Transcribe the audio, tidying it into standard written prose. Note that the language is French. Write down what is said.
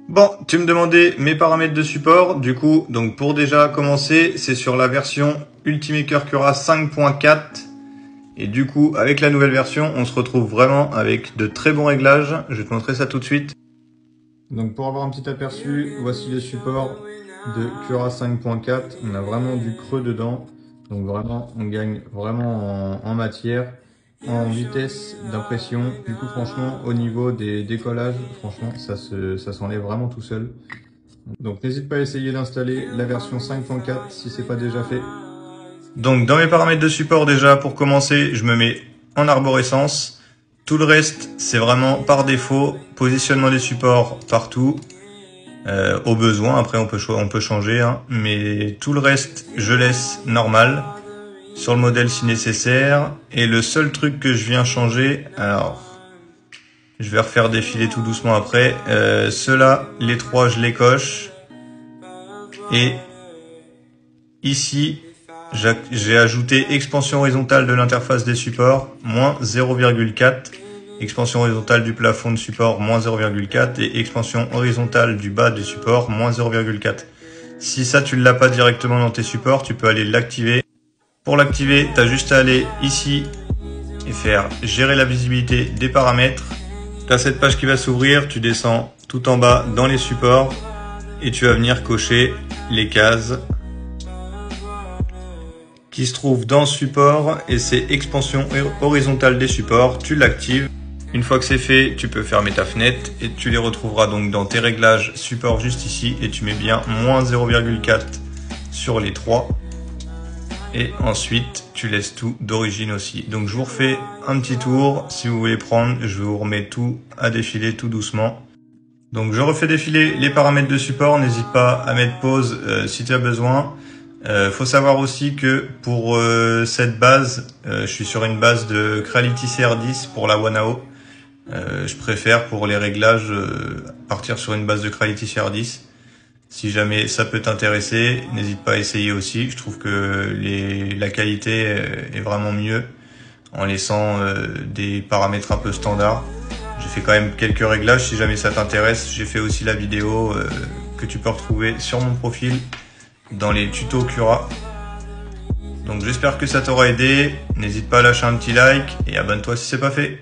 Bon, tu me demandais mes paramètres de support. Du coup, donc pour déjà commencer, c'est sur la version Ultimaker Cura 5.4. Et du coup, avec la nouvelle version, on se retrouve vraiment avec de très bons réglages. Je vais te montrer ça tout de suite. Donc pour avoir un petit aperçu, voici le support de Cura 5.4. On a vraiment du creux dedans. Donc vraiment, on gagne vraiment en matière, en vitesse d'impression. Du coup, franchement, au niveau des décollages, franchement, ça s'enlève vraiment tout seul. Donc n'hésite pas à essayer d'installer la version 5.4 si c'est pas déjà fait. Donc dans mes paramètres de support déjà, pour commencer, je me mets en arborescence. Tout le reste, c'est vraiment par défaut, positionnement des supports partout, au besoin. Après, on peut changer, hein. Mais tout le reste, je laisse normal sur le modèle si nécessaire. Et le seul truc que je viens changer, alors, je vais refaire défiler tout doucement après. Ceux-là, les trois, je les coche. Et ici, j'ai ajouté expansion horizontale de l'interface des supports, moins 0,4. Expansion horizontale du plafond de support, moins 0,4. Et expansion horizontale du bas du support, moins 0,4. Si ça, tu ne l'as pas directement dans tes supports, tu peux aller l'activer. Pour l'activer, tu as juste à aller ici et faire gérer la visibilité des paramètres. Tu as cette page qui va s'ouvrir, tu descends tout en bas dans les supports et tu vas venir cocher les cases qui se trouvent dans support et c'est expansion horizontale des supports. Tu l'actives. Une fois que c'est fait, tu peux fermer ta fenêtre et tu les retrouveras donc dans tes réglages support juste ici et tu mets bien moins 0,4 sur les trois. Et ensuite, tu laisses tout d'origine aussi. Donc, je vous refais un petit tour. Si vous voulez prendre, je vous remets tout à défiler tout doucement. Donc, je refais défiler les paramètres de support. N'hésite pas à mettre pause si tu as besoin. Faut savoir aussi que pour cette base, je suis sur une base de Creality CR10 pour la One-AO. Je préfère pour les réglages partir sur une base de Creality CR10. Si jamais ça peut t'intéresser, n'hésite pas à essayer aussi. Je trouve que la qualité est vraiment mieux en laissant des paramètres un peu standards. J'ai fait quand même quelques réglages si jamais ça t'intéresse. J'ai fait aussi la vidéo que tu peux retrouver sur mon profil dans les tutos Cura. Donc j'espère que ça t'aura aidé. N'hésite pas à lâcher un petit like et abonne-toi si c'est pas fait.